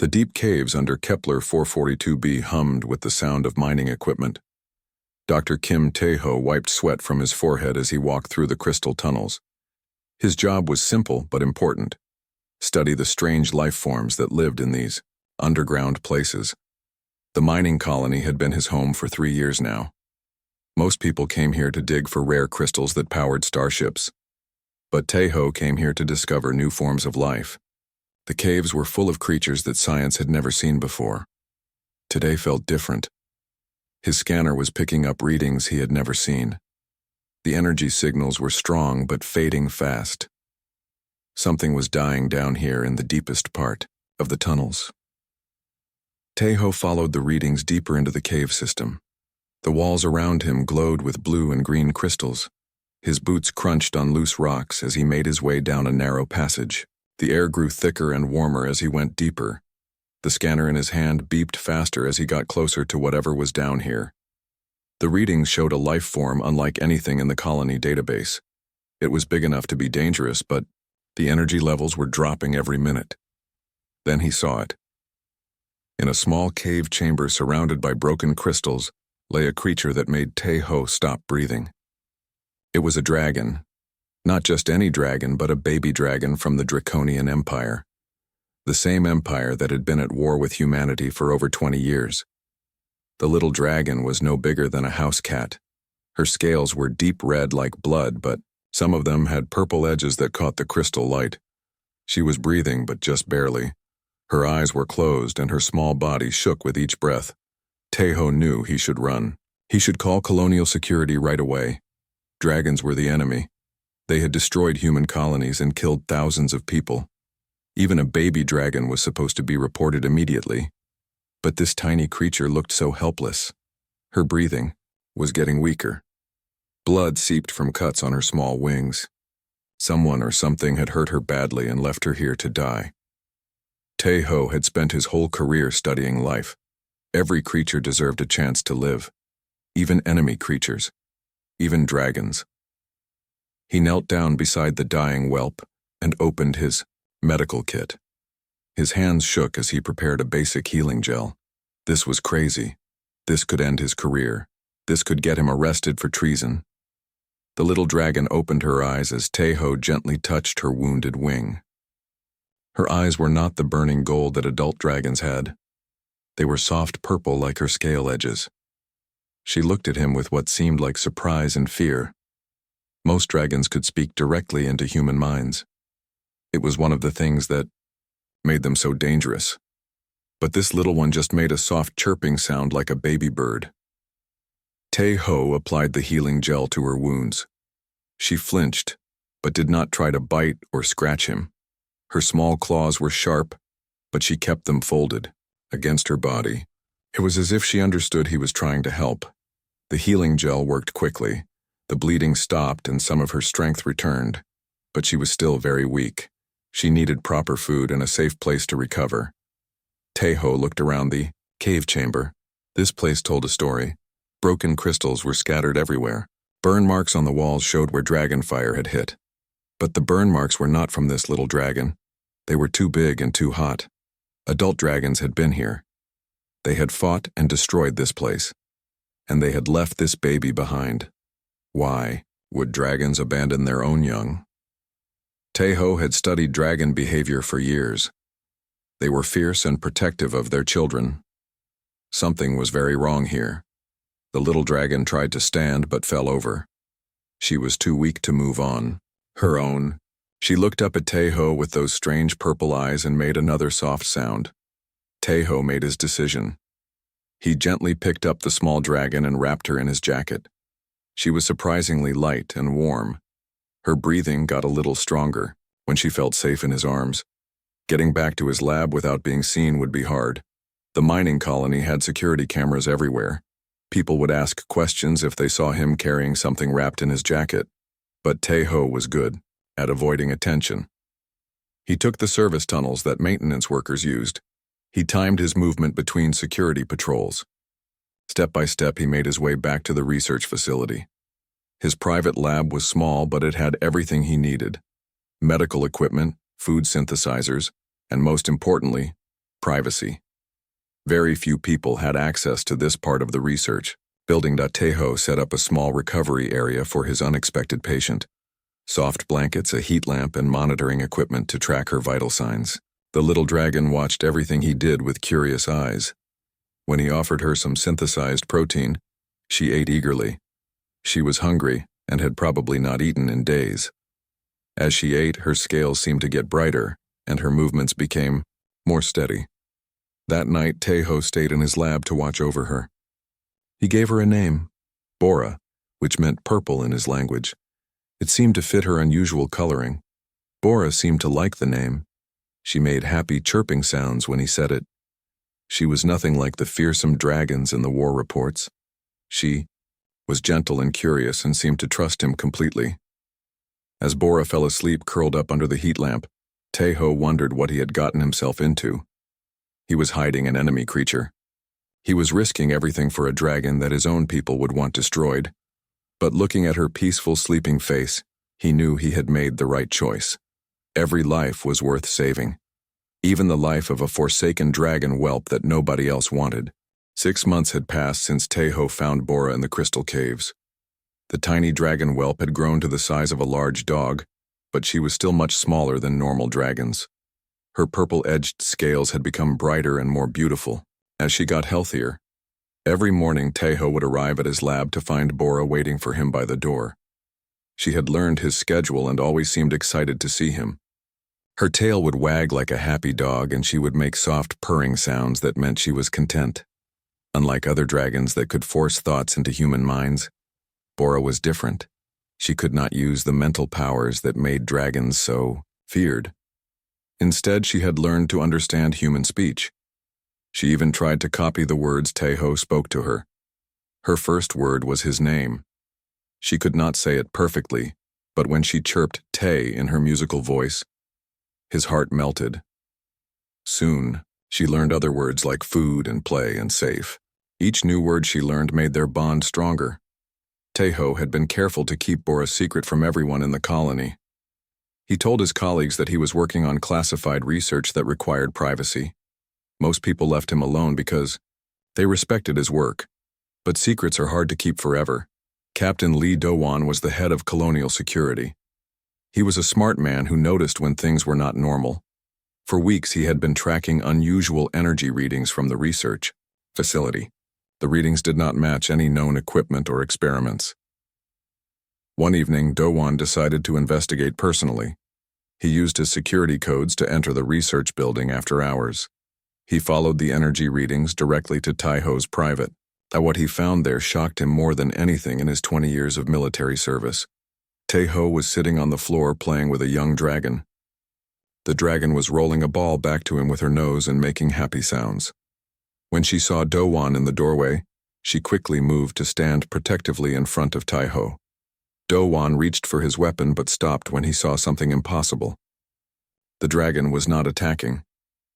The deep caves under Kepler 442b hummed with the sound of mining equipment. Dr. Kim Tae-ho wiped sweat from his forehead as he walked through the crystal tunnels. His job was simple but important: study the strange life forms that lived in these underground places. The mining colony had been his home for 3 years now. Most people came here to dig for rare crystals that powered starships. But Tae-ho came here to discover new forms of life. The caves were full of creatures that science had never seen before. Today felt different. His scanner was picking up readings he had never seen. The energy signals were strong but fading fast. Something was dying down here in the deepest part of the tunnels. Tae-ho followed the readings deeper into the cave system. The walls around him glowed with blue and green crystals. His boots crunched on loose rocks as he made his way down a narrow passage. The air grew thicker and warmer as he went deeper. The scanner in his hand beeped faster as he got closer to whatever was down here. The readings showed a life form unlike anything in the colony database. It was big enough to be dangerous, but the energy levels were dropping every minute. Then he saw it. In a small cave chamber surrounded by broken crystals lay a creature that made Tae-ho stop breathing. It was a dragon. Not just any dragon, but a baby dragon from the Draconian Empire. The same empire that had been at war with humanity for over 20 years. The little dragon was no bigger than a house cat. Her scales were deep red like blood, but some of them had purple edges that caught the crystal light. She was breathing, but just barely. Her eyes were closed and her small body shook with each breath. Tae-ho knew he should run. He should call colonial security right away. Dragons were the enemy. They had destroyed human colonies and killed thousands of people. Even a baby dragon was supposed to be reported immediately. But this tiny creature looked so helpless. Her breathing was getting weaker. Blood seeped from cuts on her small wings. Someone or something had hurt her badly and left her here to die. Tae-ho had spent his whole career studying life. Every creature deserved a chance to live. Even enemy creatures. Even dragons. He knelt down beside the dying whelp and opened his medical kit. His hands shook as he prepared a basic healing gel. This was crazy. This could end his career. This could get him arrested for treason. The little dragon opened her eyes as Tae-ho gently touched her wounded wing. Her eyes were not the burning gold that adult dragons had. They were soft purple like her scale edges. She looked at him with what seemed like surprise and fear. Most dragons could speak directly into human minds. It was one of the things that made them so dangerous. But this little one just made a soft chirping sound like a baby bird. Tae-ho applied the healing gel to her wounds. She flinched, but did not try to bite or scratch him. Her small claws were sharp, but she kept them folded against her body. It was as if she understood he was trying to help. The healing gel worked quickly. The bleeding stopped and some of her strength returned, but she was still very weak. She needed proper food and a safe place to recover. Tae-ho looked around the cave chamber. This place told a story. Broken crystals were scattered everywhere. Burn marks on the walls showed where dragon fire had hit. But the burn marks were not from this little dragon. They were too big and too hot. Adult dragons had been here. They had fought and destroyed this place. And they had left this baby behind. Why would dragons abandon their own young? Tae-ho had studied dragon behavior for years. They were fierce and protective of their children. Something was very wrong here. The little dragon tried to stand but fell over. She was too weak to move on. Her own. She looked up at Tae-ho with those strange purple eyes and made another soft sound. Tae-ho made his decision. He gently picked up the small dragon and wrapped her in his jacket. She was surprisingly light and warm. Her breathing got a little stronger when she felt safe in his arms. Getting back to his lab without being seen would be hard. The mining colony had security cameras everywhere. People would ask questions if they saw him carrying something wrapped in his jacket. But Tae-ho was good at avoiding attention. He took the service tunnels that maintenance workers used. He timed his movement between security patrols. Step by step, he made his way back to the research facility. His private lab was small, but it had everything he needed: medical equipment, food synthesizers, and most importantly, Privacy. Very few people had access to this part of the research. Building Tejo set up a small recovery area for his unexpected patient. Soft blankets, a heat lamp, and monitoring equipment to track her vital signs. The little dragon watched everything he did with curious eyes. When he offered her some synthesized protein, she ate eagerly. She was hungry and had probably not eaten in days. As she ate, her scales seemed to get brighter, and her movements became more steady. That night, Tejo stayed in his lab to watch over her. He gave her a name, Bora, which meant purple in his language. It seemed to fit her unusual coloring. Bora seemed to like the name. She made happy chirping sounds when he said it. She was nothing like the fearsome dragons in the war reports. She was gentle and curious and seemed to trust him completely. As Bora fell asleep curled up under the heat lamp, Tejo wondered what he had gotten himself into. He was hiding an enemy creature. He was risking everything for a dragon that his own people would want destroyed. But looking at her peaceful sleeping face, he knew he had made the right choice. Every life was worth saving. Even the life of a forsaken dragon whelp that nobody else wanted. 6 months had passed since Tejo found Bora in the crystal caves. The tiny dragon whelp had grown to the size of a large dog, but she was still much smaller than normal dragons. Her purple-edged scales had become brighter and more beautiful. As she got healthier, every morning Tejo would arrive at his lab to find Bora waiting for him by the door. She had learned his schedule and always seemed excited to see him. Her tail would wag like a happy dog, and she would make soft purring sounds that meant she was content. Unlike other dragons that could force thoughts into human minds, Bora was different. She could not use the mental powers that made dragons so feared. Instead, she had learned to understand human speech. She even tried to copy the words Tejo spoke to her. Her first word was his name. She could not say it perfectly, but when she chirped Te in her musical voice, his heart melted. Soon, she learned other words like food and play and safe. Each new word she learned made their bond stronger. Tejo had been careful to keep Bora's secret from everyone in the colony. He told his colleagues that he was working on classified research that required privacy. Most people left him alone because they respected his work. But secrets are hard to keep forever. Captain Lee Dowan was the head of colonial security. He was a smart man who noticed when things were not normal. For weeks he had been tracking unusual energy readings from the research facility. The readings did not match any known equipment or experiments. One evening, Dowan decided to investigate personally. He used his security codes to enter the research building after hours. He followed the energy readings directly to Tejo's private. What he found there shocked him more than anything in his 20 years of military service. Tejo was sitting on the floor playing with a young dragon. The dragon was rolling a ball back to him with her nose and making happy sounds. When she saw Dowan in the doorway, she quickly moved to stand protectively in front of Tejo. Dowan reached for his weapon but stopped when he saw something impossible. The dragon was not attacking.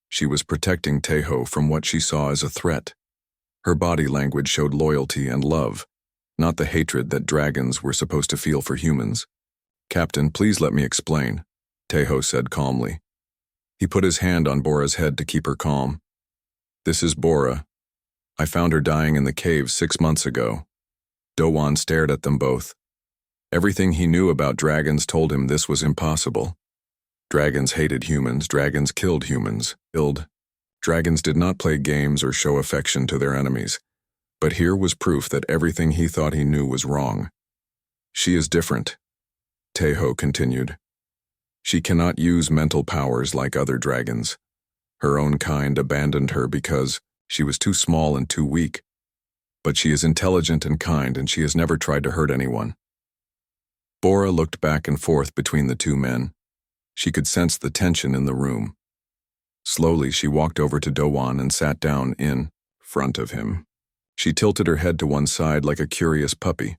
She was protecting Tejo from what she saw as a threat. Her body language showed loyalty and love, not the hatred that dragons were supposed to feel for humans. "Captain, please let me explain," Tejo said calmly. He put his hand on Bora's head to keep her calm. "This is Bora. I found her dying in the cave 6 months ago." Dowan stared at them both. Everything he knew about dragons told him this was impossible. Dragons hated humans, dragons killed humans, Dragons did not play games or show affection to their enemies. But here was proof that everything he thought he knew was wrong. "She is different," Tejo continued. "She cannot use mental powers like other dragons. Her own kind abandoned her because she was too small and too weak. But she is intelligent and kind, and she has never tried to hurt anyone." Bora looked back and forth between the two men. She could sense the tension in the room. Slowly, she walked over to Dowan and sat down in front of him. She tilted her head to one side like a curious puppy.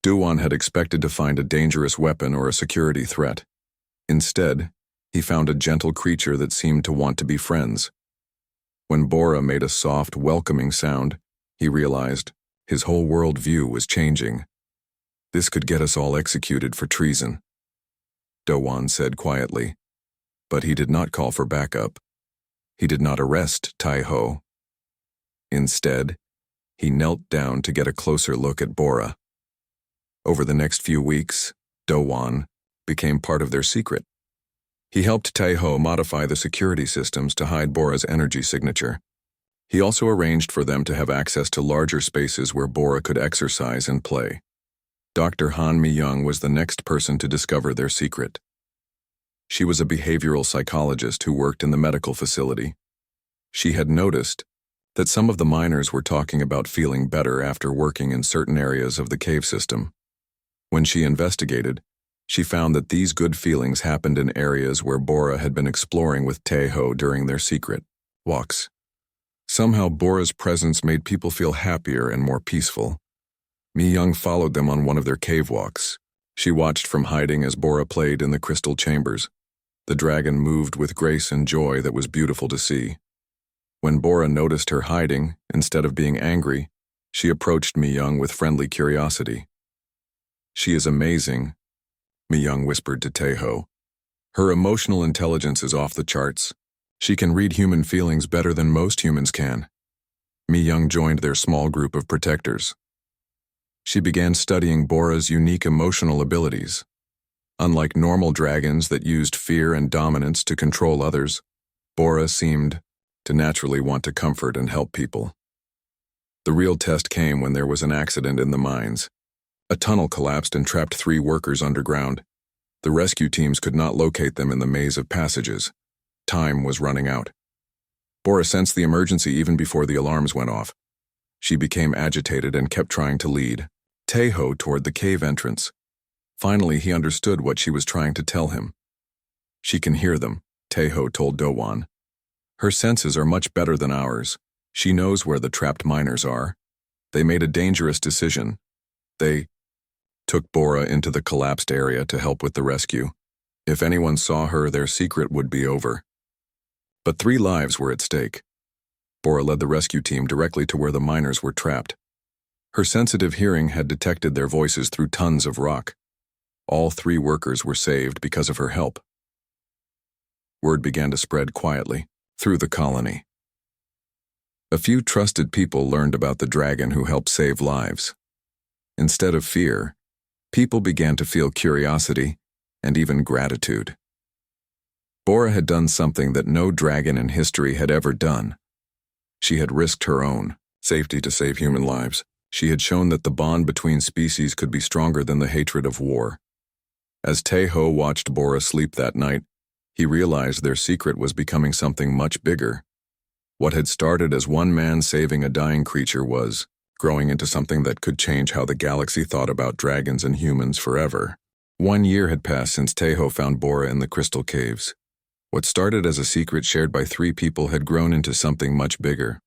Dowan had expected to find a dangerous weapon or a security threat. Instead, he found a gentle creature that seemed to want to be friends. When Bora made a soft, welcoming sound, he realized his whole world view was changing. "This could get us all executed for treason," Dowan said quietly. But he did not call for backup. He did not arrest Tai-ho. Instead, he knelt down to get a closer look at Bora. Over the next few weeks, Do-won became part of their secret. He helped Tai-ho modify the security systems to hide Bora's energy signature. He also arranged for them to have access to larger spaces where Bora could exercise and play. Dr. Han Mi-young was the next person to discover their secret. She was a behavioral psychologist who worked in the medical facility. She had noticed that some of the miners were talking about feeling better after working in certain areas of the cave system. When she investigated, she found that these good feelings happened in areas where Bora had been exploring with Tai-ho during their secret walks. Somehow Bora's presence made people feel happier and more peaceful. Mi-young followed them on one of their cave walks. She watched from hiding as Bora played in the crystal chambers. The dragon moved with grace and joy that was beautiful to see. When Bora noticed her hiding, instead of being angry, she approached Mi-young with friendly curiosity. "She is amazing," Mi-young whispered to Tai-ho. "Her emotional intelligence is off the charts. She can read human feelings better than most humans can." Mi-young joined their small group of protectors. She began studying Bora's unique emotional abilities. Unlike normal dragons that used fear and dominance to control others, Bora seemed to naturally want to comfort and help people. The real test came when there was an accident in the mines. A tunnel collapsed and trapped 3 workers underground. The rescue teams could not locate them in the maze of passages. Time was running out. Bora sensed the emergency even before the alarms went off. She became agitated and kept trying to lead Tai-ho toward the cave entrance. Finally, he understood what she was trying to tell him. "She can hear them," Tai-ho told Do-won. "Her senses are much better than ours. She knows where the trapped miners are. They made a dangerous decision. They took Bora into the collapsed area to help with the rescue. If anyone saw her, their secret would be over." But 3 lives were at stake. Bora led the rescue team directly to where the miners were trapped. Her sensitive hearing had detected their voices through tons of rock. All 3 workers were saved because of her help. Word began to spread quietly through the colony. A few trusted people learned about the dragon who helped save lives. Instead of fear, people began to feel curiosity and even gratitude. Bora had done something that no dragon in history had ever done. She had risked her own safety to save human lives. She had shown that the bond between species could be stronger than the hatred of war. As Tai-ho watched Bora sleep that night, he realized their secret was becoming something much bigger. What had started as one man saving a dying creature was growing into something that could change how the galaxy thought about dragons and humans forever. 1 year had passed since Tai-ho found Bora in the crystal caves. What started as a secret shared by 3 people had grown into something much bigger.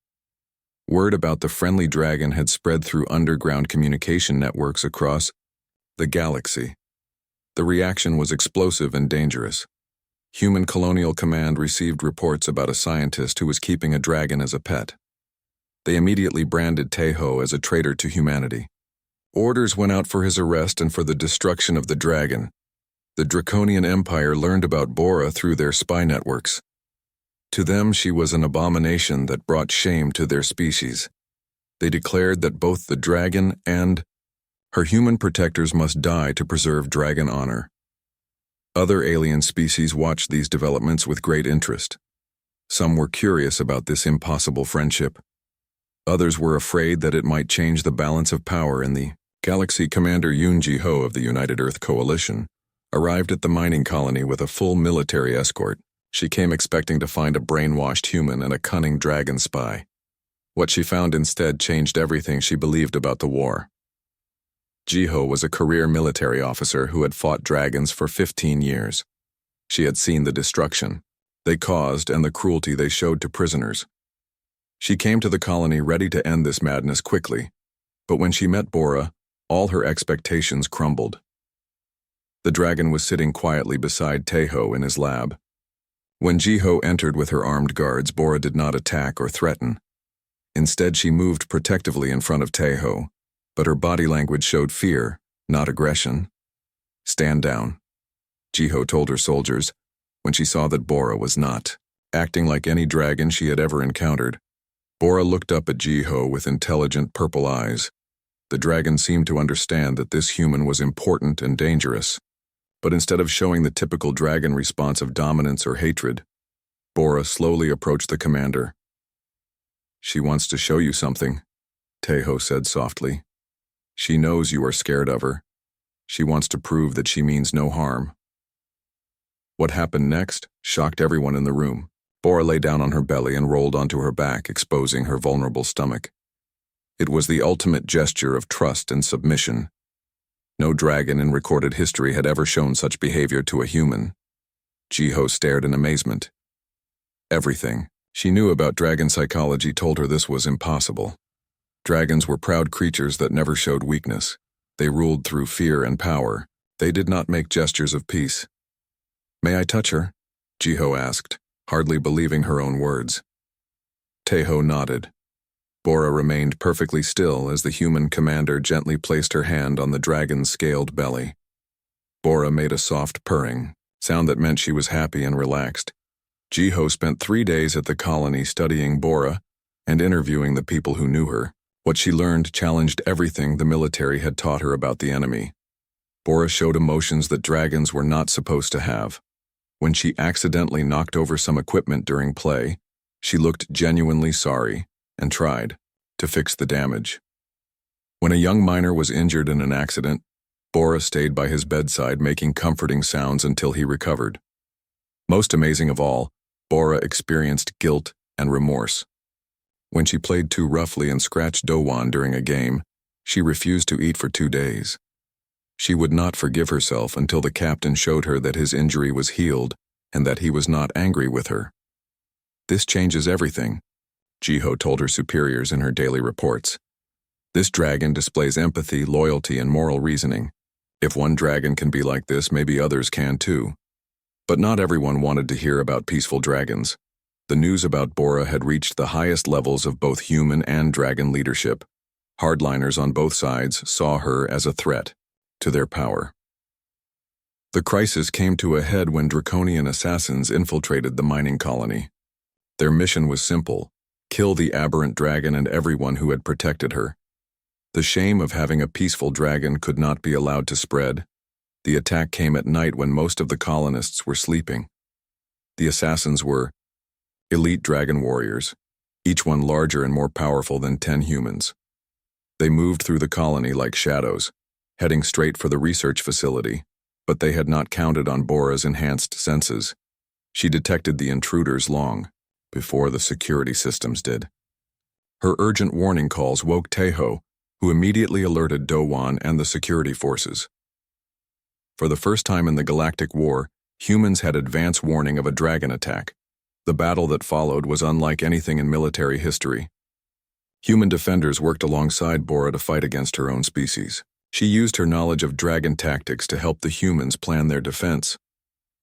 Word about the friendly dragon had spread through underground communication networks across the galaxy. The reaction was explosive and dangerous. Human Colonial Command received reports about a scientist who was keeping a dragon as a pet. They immediately branded Tai-ho as a traitor to humanity. Orders went out for his arrest and for the destruction of the dragon. The Draconian Empire learned about Bora through their spy networks. To them, she was an abomination that brought shame to their species. They declared that both the dragon and her human protectors must die to preserve dragon honor. Other alien species watched these developments with great interest. Some were curious about this impossible friendship. Others were afraid that it might change the balance of power in the galaxy. Commander Yoon Ji-ho of the United Earth Coalition arrived at the mining colony with a full military escort. She came expecting to find a brainwashed human and a cunning dragon spy. What she found instead changed everything she believed about the war. Ji-ho was a career military officer who had fought dragons for 15 years. She had seen the destruction they caused and the cruelty they showed to prisoners. She came to the colony ready to end this madness quickly, but when she met Bora, all her expectations crumbled. The dragon was sitting quietly beside Tai-ho in his lab. When Ji-ho entered with her armed guards, Bora did not attack or threaten. Instead, she moved protectively in front of Tai-ho, but her body language showed fear, not aggression. "Stand down," Ji-ho told her soldiers when she saw that Bora was not acting like any dragon she had ever encountered. Bora looked up at Jiho with intelligent purple eyes. The dragon seemed to understand that this human was important and dangerous. But instead of showing the typical dragon response of dominance or hatred, Bora slowly approached the commander. "She wants to show you something," Teho said softly. "She knows you are scared of her. She wants to prove that she means no harm." What happened next shocked everyone in the room. Bora lay down on her belly and rolled onto her back, exposing her vulnerable stomach. It was the ultimate gesture of trust and submission. No dragon in recorded history had ever shown such behavior to a human. Jiho stared in amazement. Everything she knew about dragon psychology told her this was impossible. Dragons were proud creatures that never showed weakness. They ruled through fear and power. They did not make gestures of peace. "May I touch her?" Jiho asked, hardly believing her own words. Teho nodded. Bora remained perfectly still as the human commander gently placed her hand on the dragon's scaled belly. Bora made a soft purring, sound that meant she was happy and relaxed. Jiho spent 3 days at the colony studying Bora and interviewing the people who knew her. What she learned challenged everything the military had taught her about the enemy. Bora showed emotions that dragons were not supposed to have. When she accidentally knocked over some equipment during play, she looked genuinely sorry and tried to fix the damage. When a young miner was injured in an accident, Bora stayed by his bedside making comforting sounds until he recovered. Most amazing of all, Bora experienced guilt and remorse. When she played too roughly and scratched Dowan during a game, she refused to eat for 2 days. She would not forgive herself until the captain showed her that his injury was healed and that he was not angry with her. "This changes everything," Jiho told her superiors in her daily reports. "This dragon displays empathy, loyalty, and moral reasoning. If one dragon can be like this, maybe others can too." But not everyone wanted to hear about peaceful dragons. The news about Bora had reached the highest levels of both human and dragon leadership. Hardliners on both sides saw her as a threat to their power. The crisis came to a head when draconian assassins infiltrated the mining colony. Their mission was simple: kill the aberrant dragon and everyone who had protected her. The shame of having a peaceful dragon could not be allowed to spread. The attack came at night when most of the colonists were sleeping. The assassins were elite dragon warriors, each one larger and more powerful than 10 humans. They moved through the colony like shadows, heading straight for the research facility, but they had not counted on Bora's enhanced senses. She detected the intruders long before the security systems did. Her urgent warning calls woke Teho, who immediately alerted Dowan and the security forces. For the first time in the Galactic War, humans had advance warning of a dragon attack. The battle that followed was unlike anything in military history. Human defenders worked alongside Bora to fight against her own species. She used her knowledge of dragon tactics to help the humans plan their defense.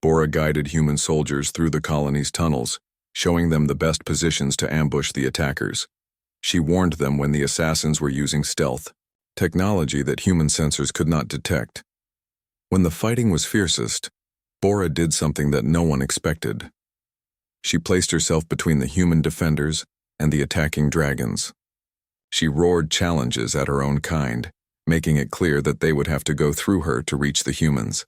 Bora guided human soldiers through the colony's tunnels, showing them the best positions to ambush the attackers. She warned them when the assassins were using stealth, technology that human sensors could not detect. When the fighting was fiercest, Bora did something that no one expected. She placed herself between the human defenders and the attacking dragons. She roared challenges at her own kind, making it clear that they would have to go through her to reach the humans.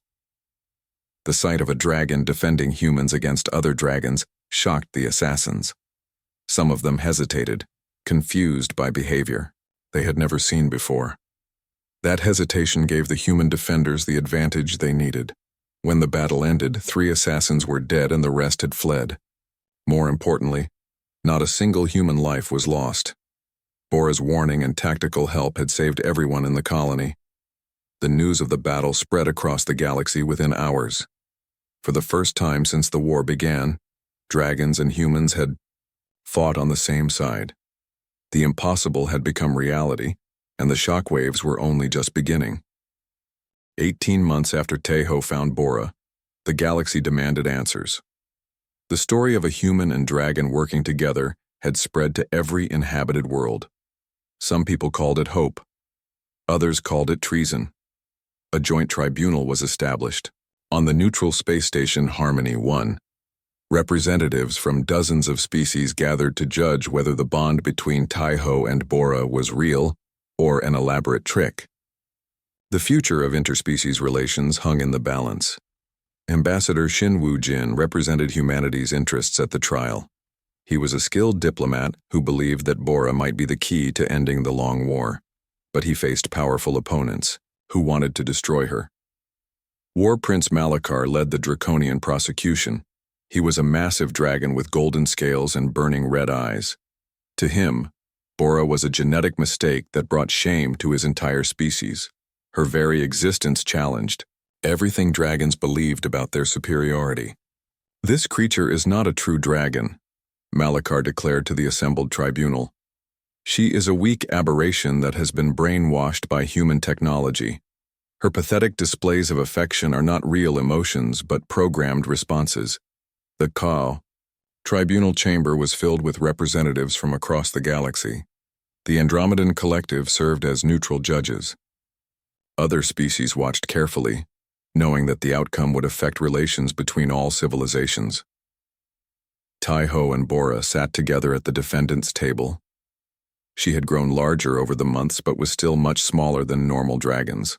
The sight of a dragon defending humans against other dragons shocked the assassins. Some of them hesitated, confused by behavior they had never seen before. That hesitation gave the human defenders the advantage they needed. When the battle ended, 3 assassins were dead and the rest had fled. More importantly, not a single human life was lost. Bora's warning and tactical help had saved everyone in the colony. The news of the battle spread across the galaxy within hours. For the first time since the war began, dragons and humans had fought on the same side. The impossible had become reality, and the shockwaves were only just beginning. 18 months after Teho found Bora, the galaxy demanded answers. The story of a human and dragon working together had spread to every inhabited world. Some people called it hope. Others called it treason. A joint tribunal was established on the neutral space station Harmony 1. Representatives from dozens of species gathered to judge whether the bond between Taiho and Bora was real or an elaborate trick. The future of interspecies relations hung in the balance. Ambassador Xin Wu-jin represented humanity's interests at the trial. He was a skilled diplomat who believed that Bora might be the key to ending the long war, but he faced powerful opponents who wanted to destroy her. War Prince Malachar led the draconian prosecution. He was a massive dragon with golden scales and burning red eyes. To him, Bora was a genetic mistake that brought shame to his entire species. Her very existence challenged everything dragons believed about their superiority. "This creature is not a true dragon," Malachar declared to the assembled tribunal. "She is a weak aberration that has been brainwashed by human technology. Her pathetic displays of affection are not real emotions but programmed responses." The tribunal chamber was filled with representatives from across the galaxy. The Andromedan Collective served as neutral judges. Other species watched carefully, knowing that the outcome would affect relations between all civilizations. Taiho and Bora sat together at the defendant's table. She had grown larger over the months but was still much smaller than normal dragons.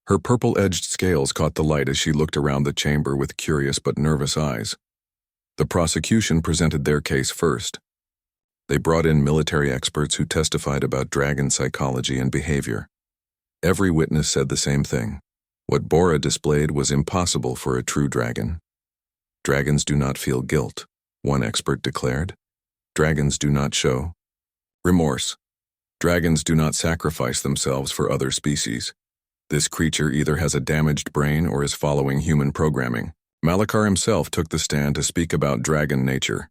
Her purple-edged scales caught the light as she looked around the chamber with curious but nervous eyes. The prosecution presented their case first. They brought in military experts who testified about dragon psychology and behavior. Every witness said the same thing. What Bora displayed was impossible for a true dragon. "Dragons do not feel guilt," one expert declared. "Dragons do not show remorse. Dragons do not sacrifice themselves for other species. This creature either has a damaged brain or is following human programming." Malachar himself took the stand to speak about dragon nature.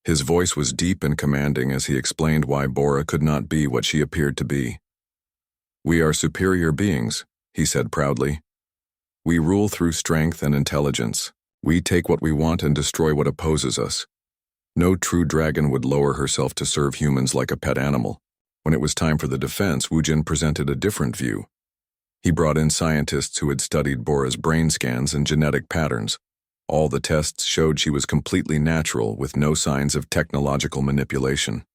His voice was deep and commanding as he explained why Bora could not be what she appeared to be. "We are superior beings," he said proudly. "We rule through strength and intelligence. We take what we want and destroy what opposes us. No true dragon would lower herself to serve humans like a pet animal." When it was time for the defense, Wu-jin presented a different view. He brought in scientists who had studied Bora's brain scans and genetic patterns. All the tests showed she was completely natural with no signs of technological manipulation.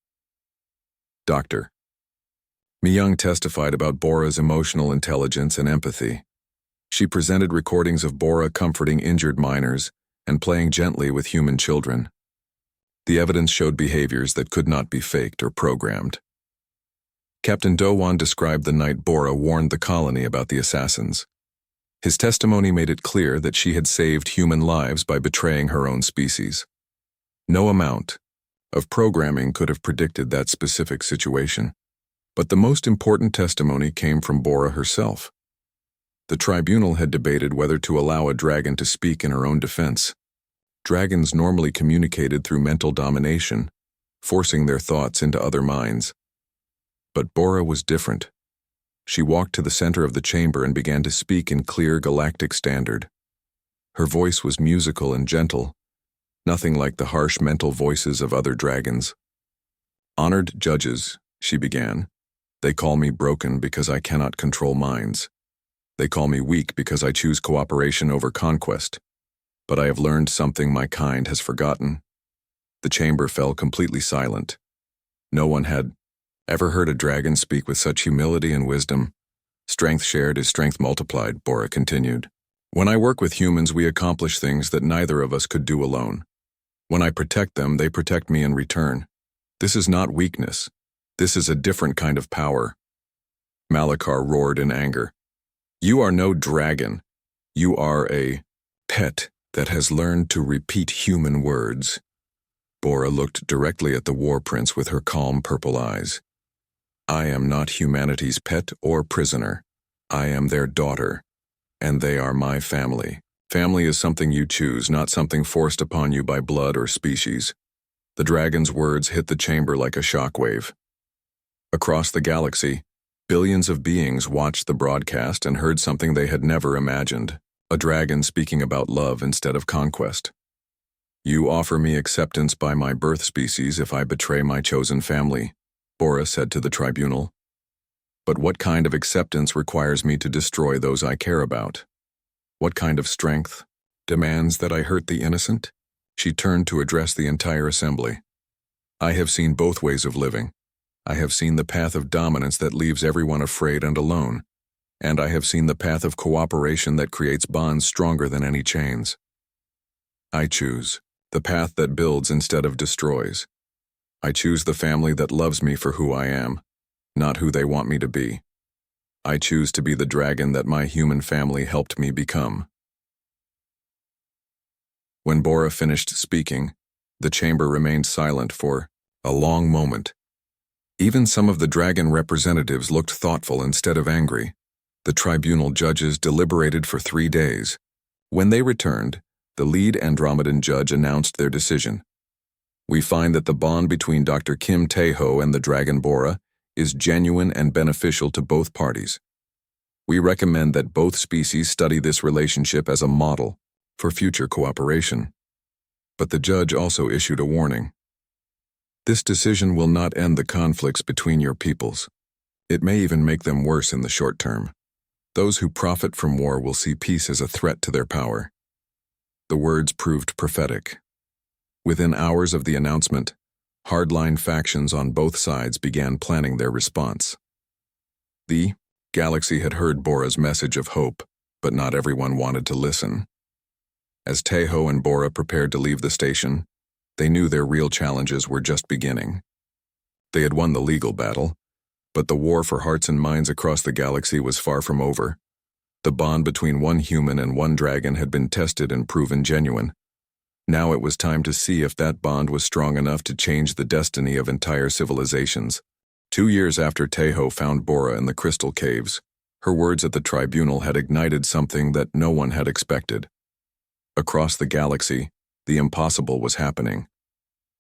Dr. Mi-young testified about Bora's emotional intelligence and empathy. She presented recordings of Bora comforting injured miners and playing gently with human children. The evidence showed behaviors that could not be faked or programmed. Captain Do-won described the night Bora warned the colony about the assassins. His testimony made it clear that she had saved human lives by betraying her own species. No amount of programming could have predicted that specific situation. But the most important testimony came from Bora herself. The tribunal had debated whether to allow a dragon to speak in her own defense. Dragons normally communicated through mental domination, forcing their thoughts into other minds. But Bora was different. She walked to the center of the chamber and began to speak in clear galactic standard. Her voice was musical and gentle, nothing like the harsh mental voices of other dragons. "Honored judges," she began. "They call me broken because I cannot control minds. They call me weak because I choose cooperation over conquest. But I have learned something my kind has forgotten." The chamber fell completely silent. No one had ever heard a dragon speak with such humility and wisdom. "Strength shared is strength multiplied," Bora continued. "When I work with humans, we accomplish things that neither of us could do alone. When I protect them, they protect me in return. This is not weakness. This is a different kind of power." Malachar roared in anger. "You are no dragon. You are a pet that has learned to repeat human words." Bora looked directly at the war prince with her calm purple eyes. "I am not humanity's pet or prisoner. I am their daughter, and they are my family. Family is something you choose, not something forced upon you by blood or species." The dragon's words hit the chamber like a shockwave. Across the galaxy, billions of beings watched the broadcast and heard something they had never imagined: a dragon speaking about love instead of conquest. "You offer me acceptance by my birth species if I betray my chosen family," Bora said to the tribunal. "But what kind of acceptance requires me to destroy those I care about? What kind of strength demands that I hurt the innocent?" She turned to address the entire assembly. I have seen both ways of living. I have seen the path of dominance that leaves everyone afraid and alone, and I have seen the path of cooperation that creates bonds stronger than any chains. I choose the path that builds instead of destroys. I choose the family that loves me for who I am, not who they want me to be. I choose to be the dragon that my human family helped me become. When Bora finished speaking, the chamber remained silent for a long moment. Even some of the dragon representatives looked thoughtful instead of angry. The tribunal judges deliberated for 3 days. When they returned, the lead Andromedan judge announced their decision. We find that the bond between Dr. Kim Tae-ho and the dragon Bora is genuine and beneficial to both parties. We recommend that both species study this relationship as a model for future cooperation. But the judge also issued a warning. This decision will not end the conflicts between your peoples. It may even make them worse in the short term. Those who profit from war will see peace as a threat to their power. The words proved prophetic. Within hours of the announcement, hardline factions on both sides began planning their response. The galaxy had heard Bora's message of hope, but not everyone wanted to listen. As Tae-ho and Bora prepared to leave the station, they knew their real challenges were just beginning. They had won the legal battle, but the war for hearts and minds across the galaxy was far from over. The bond between one human and one dragon had been tested and proven genuine. Now it was time to see if that bond was strong enough to change the destiny of entire civilizations. 2 years after Tae-ho found Bora in the crystal caves, her words at the tribunal had ignited something that no one had expected. Across the galaxy, the impossible was happening.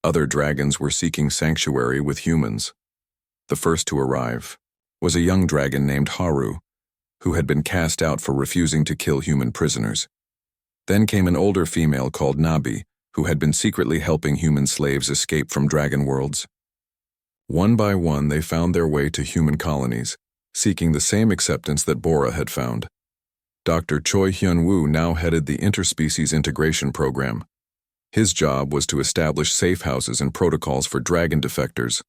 Other dragons were seeking sanctuary with humans. The first to arrive was a young dragon named Haru, who had been cast out for refusing to kill human prisoners. Then came an older female called Nabi, who had been secretly helping human slaves escape from dragon worlds. One by one, they found their way to human colonies, seeking the same acceptance that Bora had found. Dr. Choi Hyun-woo now headed the Interspecies Integration Program. His job was to establish safe houses and protocols for dragon defectors.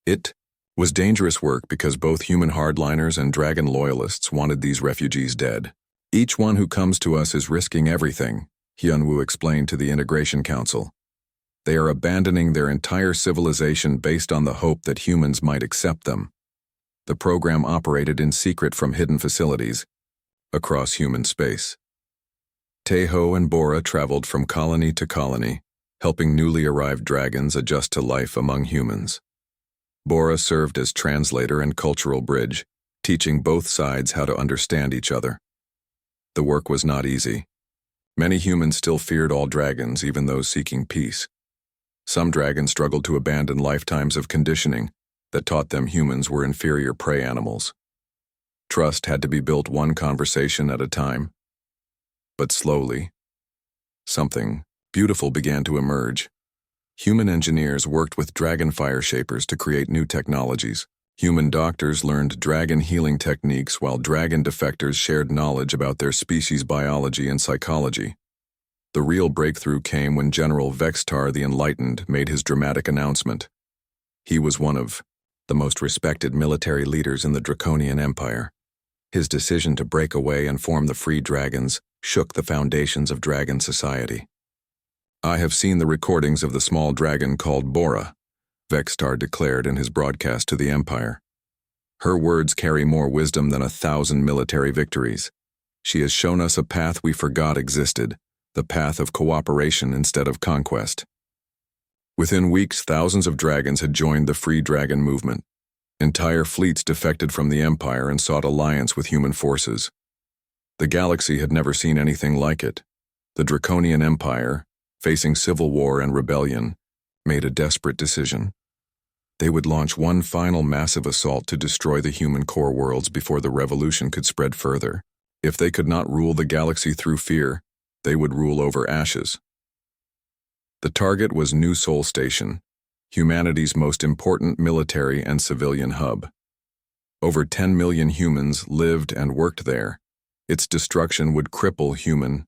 It was dangerous work because both human hardliners and dragon loyalists wanted these refugees dead. Each one who comes to us is risking everything, Hyun-woo explained to the Integration Council. They are abandoning their entire civilization based on the hope that humans might accept them. The program operated in secret from hidden facilities across human space. Tae-ho and Bora traveled from colony to colony, helping newly arrived dragons adjust to life among humans. Bora served as translator and cultural bridge, teaching both sides how to understand each other. The work was not easy. Many humans still feared all dragons, even those seeking peace. Some dragons struggled to abandon lifetimes of conditioning that taught them humans were inferior prey animals. Trust had to be built one conversation at a time. But slowly, something beautiful began to emerge. Human engineers worked with dragon fire shapers to create new technologies. Human doctors learned dragon healing techniques while dragon defectors shared knowledge about their species' biology and psychology. The real breakthrough came when General Vextar the Enlightened made his dramatic announcement. He was one of the most respected military leaders in the Draconian Empire. His decision to break away and form the Free Dragons shook the foundations of dragon society. I have seen the recordings of the small dragon called Bora, Vextar declared in his broadcast to the Empire. Her words carry more wisdom than 1,000 military victories. She has shown us a path we forgot existed, the path of cooperation instead of conquest. Within weeks, thousands of dragons had joined the Free Dragon movement. Entire fleets defected from the Empire and sought alliance with human forces. The galaxy had never seen anything like it. The Draconian Empire, facing civil war and rebellion, made a desperate decision. They would launch one final massive assault to destroy the human core worlds before the revolution could spread further. If they could not rule the galaxy through fear, they would rule over ashes. The target was New Sol Station, humanity's most important military and civilian hub. Over 10 million humans lived and worked there. Its destruction would cripple human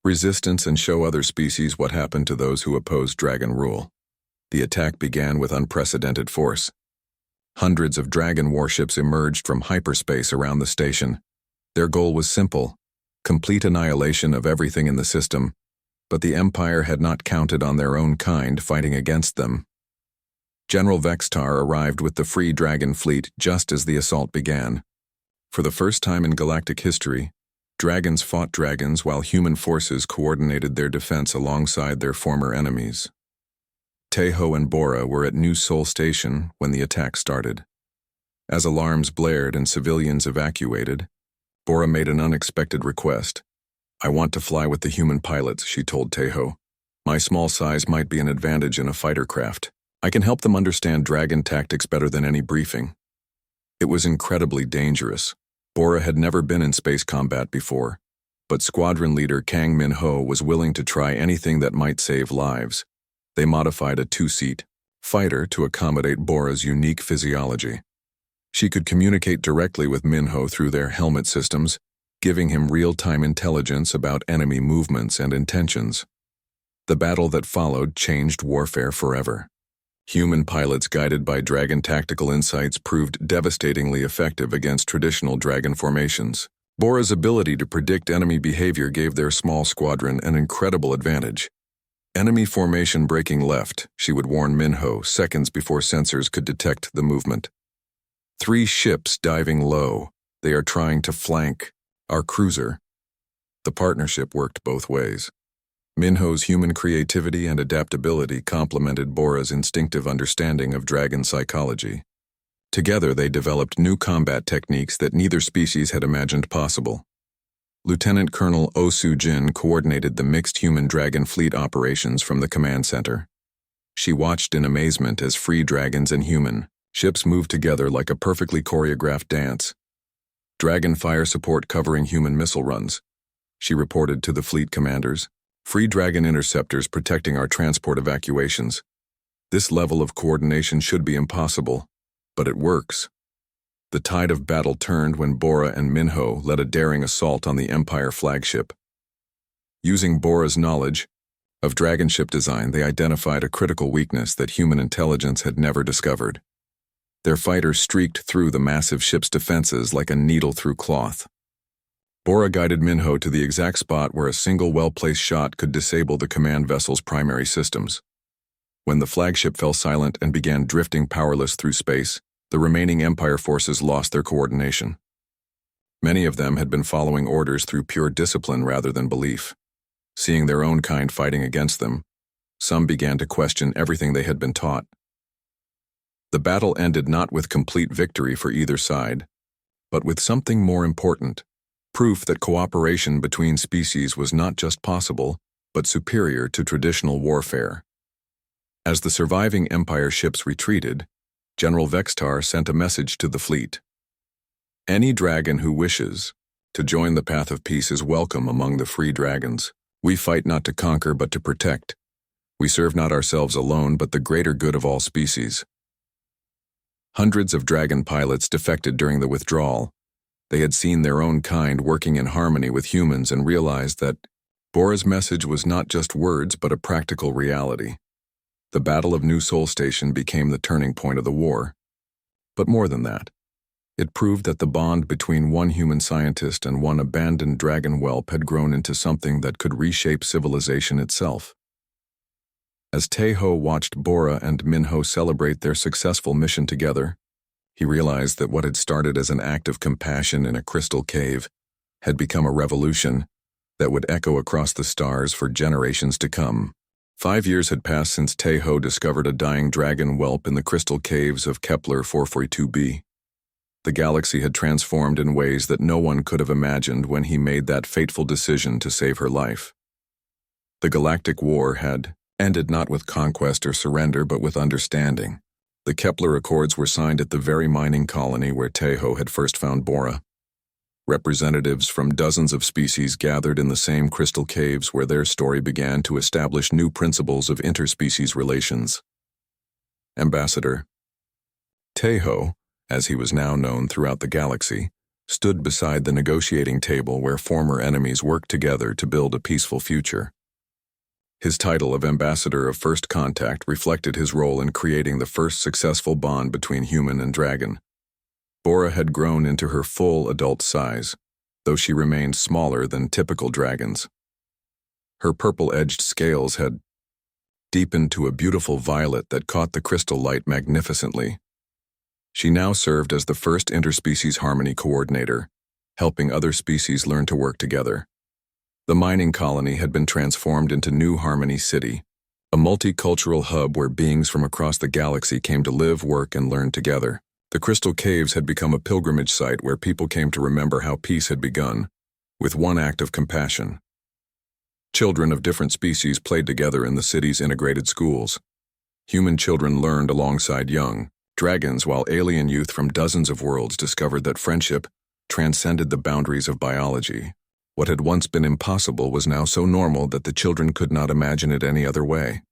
resistance and show other species what happened to those who opposed dragon rule. The attack began with unprecedented force. Hundreds of dragon warships emerged from hyperspace around the station. Their goal was simple: complete annihilation of everything in the system, but the Empire had not counted on their own kind fighting against them. General Vextar arrived with the Free Dragon fleet just as the assault began. For the first time in galactic history, dragons fought dragons while human forces coordinated their defense alongside their former enemies. Teho and Bora were at New Sol Station when the attack started. As alarms blared and civilians evacuated, Bora made an unexpected request. "I want to fly with the human pilots," she told Teho. "My small size might be an advantage in a fighter craft. I can help them understand dragon tactics better than any briefing." It was incredibly dangerous. Bora had never been in space combat before, but squadron leader Kang Min-ho was willing to try anything that might save lives. They modified a two-seat fighter to accommodate Bora's unique physiology. She could communicate directly with Min-ho through their helmet systems, giving him real-time intelligence about enemy movements and intentions. The battle that followed changed warfare forever. Human pilots guided by dragon tactical insights proved devastatingly effective against traditional dragon formations. Bora's ability to predict enemy behavior gave their small squadron an incredible advantage. "Enemy formation breaking left," she would warn Min-ho seconds before sensors could detect the movement. "3 ships diving low. They are trying to flank our cruiser." The partnership worked both ways. Min-ho's human creativity and adaptability complemented Bora's instinctive understanding of dragon psychology. Together they developed new combat techniques that neither species had imagined possible. Lieutenant Colonel Oh Soo-jin coordinated the mixed human-dragon fleet operations from the command center. She watched in amazement as free dragons and human ships moved together like a perfectly choreographed dance. "Dragon fire support covering human missile runs," she reported to the fleet commanders. "Free dragon interceptors protecting our transport evacuations. This level of coordination should be impossible, but it works." The tide of battle turned when Bora and Min-ho led a daring assault on the Empire flagship. Using Bora's knowledge of dragon ship design, they identified a critical weakness that human intelligence had never discovered. Their fighters streaked through the massive ship's defenses like a needle through cloth. Bora guided Min-ho to the exact spot where a single well-placed shot could disable the command vessel's primary systems. When the flagship fell silent and began drifting powerless through space, the remaining Empire forces lost their coordination. Many of them had been following orders through pure discipline rather than belief. Seeing their own kind fighting against them, some began to question everything they had been taught. The battle ended not with complete victory for either side, but with something more important: proof that cooperation between species was not just possible, but superior to traditional warfare. As the surviving Empire ships retreated, General Vextar sent a message to the fleet. "Any dragon who wishes to join the path of peace is welcome among the free dragons. We fight not to conquer but to protect. We serve not ourselves alone but the greater good of all species." Hundreds of dragon pilots defected during the withdrawal. They had seen their own kind working in harmony with humans and realized that Bora's message was not just words but a practical reality. The Battle of New Sol Station became the turning point of the war. But more than that, it proved that the bond between one human scientist and one abandoned dragon whelp had grown into something that could reshape civilization itself. As Teho watched Bora and Min-ho celebrate their successful mission together, he realized that what had started as an act of compassion in a crystal cave had become a revolution that would echo across the stars for generations to come. 5 years had passed since Teho discovered a dying dragon whelp in the crystal caves of Kepler 442b. The galaxy had transformed in ways that no one could have imagined when he made that fateful decision to save her life. The galactic war had ended not with conquest or surrender but with understanding. The Kepler Accords were signed at the very mining colony where Teho had first found Bora. Representatives from dozens of species gathered in the same crystal caves where their story began to establish new principles of interspecies relations. Ambassador Teho, as he was now known throughout the galaxy, stood beside the negotiating table where former enemies worked together to build a peaceful future. His title of Ambassador of First Contact reflected his role in creating the first successful bond between human and dragon. Bora had grown into her full adult size, though she remained smaller than typical dragons. Her purple-edged scales had deepened to a beautiful violet that caught the crystal light magnificently. She now served as the first interspecies harmony coordinator, helping other species learn to work together. The mining colony had been transformed into New Harmony City, a multicultural hub where beings from across the galaxy came to live, work, and learn together. The Crystal Caves had become a pilgrimage site where people came to remember how peace had begun, with one act of compassion. Children of different species played together in the city's integrated schools. Human children learned alongside young dragons, while alien youth from dozens of worlds discovered that friendship transcended the boundaries of biology. What had once been impossible was now so normal that the children could not imagine it any other way.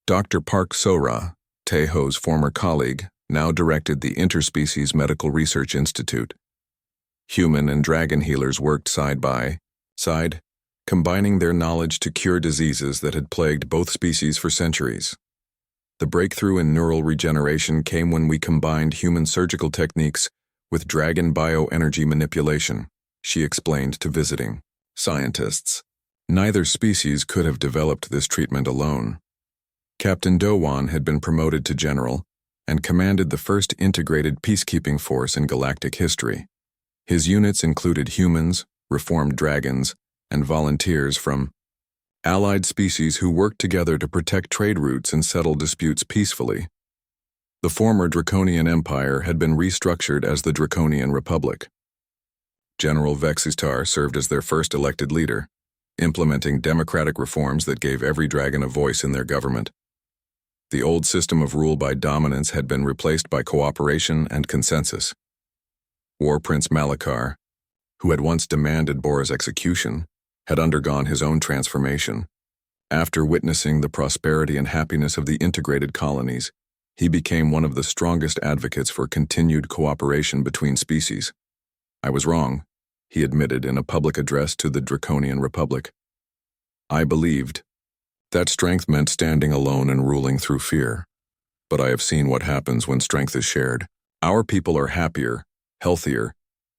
Dr. Park Sora, Taeho's former colleague, now directed the Interspecies Medical Research Institute. Human and dragon healers worked side by side, combining their knowledge to cure diseases that had plagued both species for centuries. The breakthrough in neural regeneration came when we combined human surgical techniques with dragon bioenergy manipulation, she explained to visiting scientists. Neither species could have developed this treatment alone. Captain Dowan had been promoted to general and commanded the first integrated peacekeeping force in galactic history. His units included humans, reformed dragons, and volunteers from allied species who worked together to protect trade routes and settle disputes peacefully. The former Draconian Empire had been restructured as the Draconian Republic. General Vexistar served as their first elected leader, implementing democratic reforms that gave every dragon a voice in their government. The old system of rule by dominance had been replaced by cooperation and consensus. War Prince Malakar, who had once demanded Bora's execution, had undergone his own transformation. After witnessing the prosperity and happiness of the integrated colonies, he became one of the strongest advocates for continued cooperation between species. I was wrong, he admitted in a public address to the Draconian Republic. I believed that strength meant standing alone and ruling through fear. But I have seen what happens when strength is shared. Our people are happier, healthier,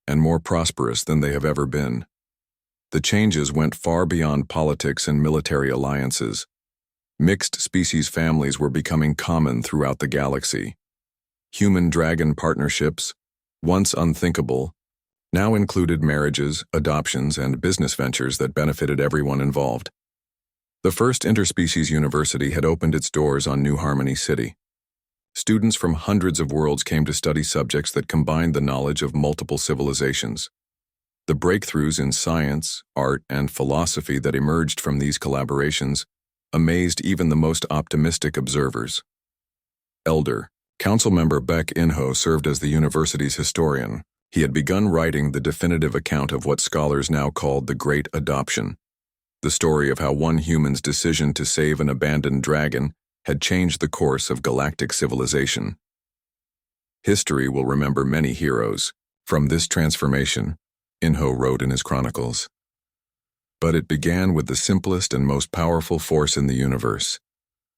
and more prosperous than they have ever been. The changes went far beyond politics and military alliances. Mixed species families were becoming common throughout the galaxy. Human-dragon partnerships, once unthinkable, now included marriages, adoptions, and business ventures that benefited everyone involved. The first interspecies university had opened its doors on New Harmony City. Students from hundreds of worlds came to study subjects that combined the knowledge of multiple civilizations. The breakthroughs in science, art, and philosophy that emerged from these collaborations amazed even the most optimistic observers. Elder, Council Member Beck Inho served as the university's historian. He had begun writing the definitive account of what scholars now called the Great Adoption, the story of how one human's decision to save an abandoned dragon had changed the course of galactic civilization. History will remember many heroes from this transformation, Inho wrote in his chronicles. But it began with the simplest and most powerful force in the universe,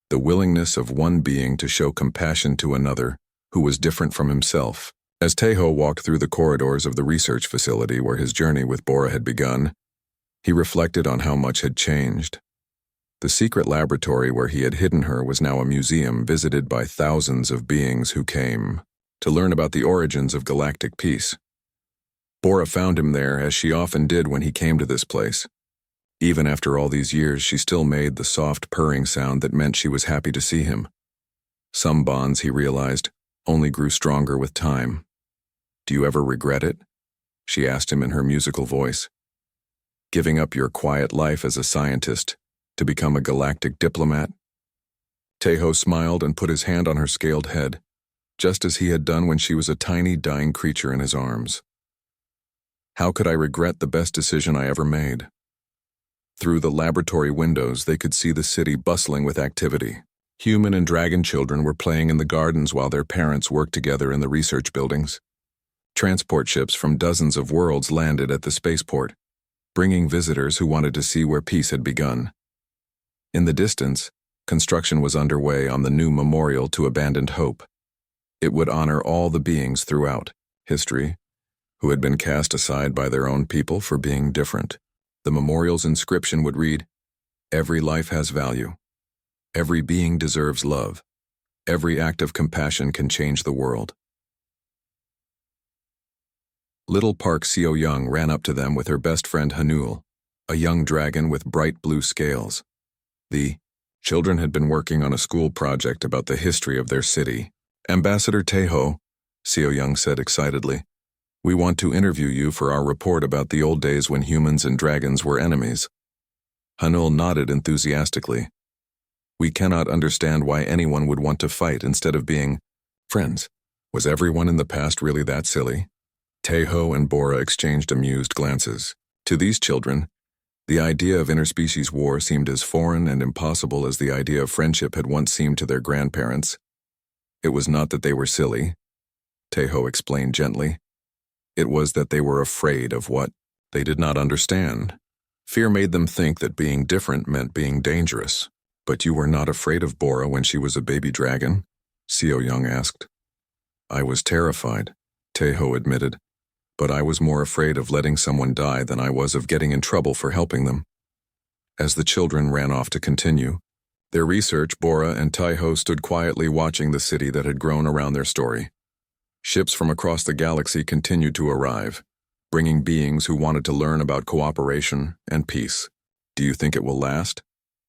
the willingness of one being to show compassion to another who was different from himself. As Taeho walked through the corridors of the research facility where his journey with Bora had begun, he reflected on how much had changed. The secret laboratory where he had hidden her was now a museum visited by thousands of beings who came to learn about the origins of galactic peace. Bora found him there, as she often did when he came to this place. Even after all these years, she still made the soft purring sound that meant she was happy to see him. Some bonds, he realized, only grew stronger with time. Do you ever regret it? She asked him in her musical voice. Giving up your quiet life as a scientist to become a galactic diplomat? Taeho smiled and put his hand on her scaled head, just as he had done when she was a tiny, dying creature in his arms. How could I regret the best decision I ever made? Through the laboratory windows, they could see the city bustling with activity. Human and dragon children were playing in the gardens while their parents worked together in the research buildings. Transport ships from dozens of worlds landed at the spaceport, bringing visitors who wanted to see where peace had begun. In the distance, construction was underway on the new memorial to abandoned hope. It would honor all the beings throughout history who had been cast aside by their own people for being different. The memorial's inscription would read, "Every life has value. Every being deserves love. Every act of compassion can change the world." Little Park Seo-young ran up to them with her best friend Hanul, a young dragon with bright blue scales. The children had been working on a school project about the history of their city. "Ambassador Taeho," Seo-young said excitedly, "we want to interview you for our report about the old days when humans and dragons were enemies." Hanul nodded enthusiastically. "We cannot understand why anyone would want to fight instead of being friends. Was everyone in the past really that silly?" Taeho and Bora exchanged amused glances. To these children, the idea of interspecies war seemed as foreign and impossible as the idea of friendship had once seemed to their grandparents. It was not that they were silly, Taeho explained gently. It was that they were afraid of what they did not understand. Fear made them think that being different meant being dangerous. "But you were not afraid of Bora when she was a baby dragon?" Seo-young asked. "I was terrified," Taeho admitted. "But I was more afraid of letting someone die than I was of getting in trouble for helping them." As the children ran off to continue their research, Bora and Taeho stood quietly watching the city that had grown around their story. Ships from across the galaxy continued to arrive, bringing beings who wanted to learn about cooperation and peace. "Do you think it will last?"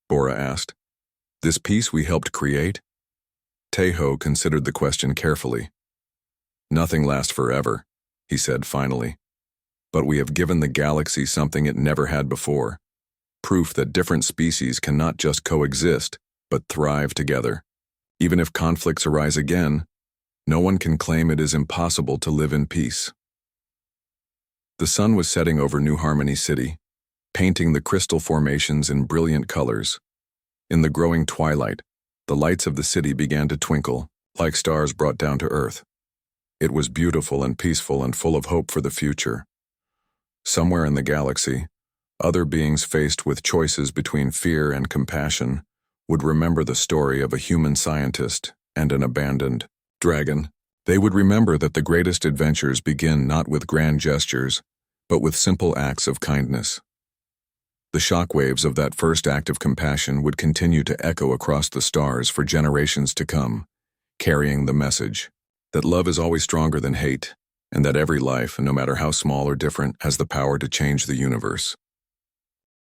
Bora asked. "This peace we helped create?" Taeho considered the question carefully. "Nothing lasts forever," he said finally. "But we have given the galaxy something it never had before. Proof that different species can not just coexist, but thrive together. Even if conflicts arise again, no one can claim it is impossible to live in peace." The sun was setting over New Harmony City, painting the crystal formations in brilliant colors. In the growing twilight, the lights of the city began to twinkle, like stars brought down to earth. It was beautiful and peaceful and full of hope for the future. Somewhere in the galaxy, other beings faced with choices between fear and compassion would remember the story of a human scientist and an abandoned dragon. They would remember that the greatest adventures begin not with grand gestures, but with simple acts of kindness. The shockwaves of that first act of compassion would continue to echo across the stars for generations to come, carrying the message that love is always stronger than hate, and that every life, no matter how small or different, has the power to change the universe.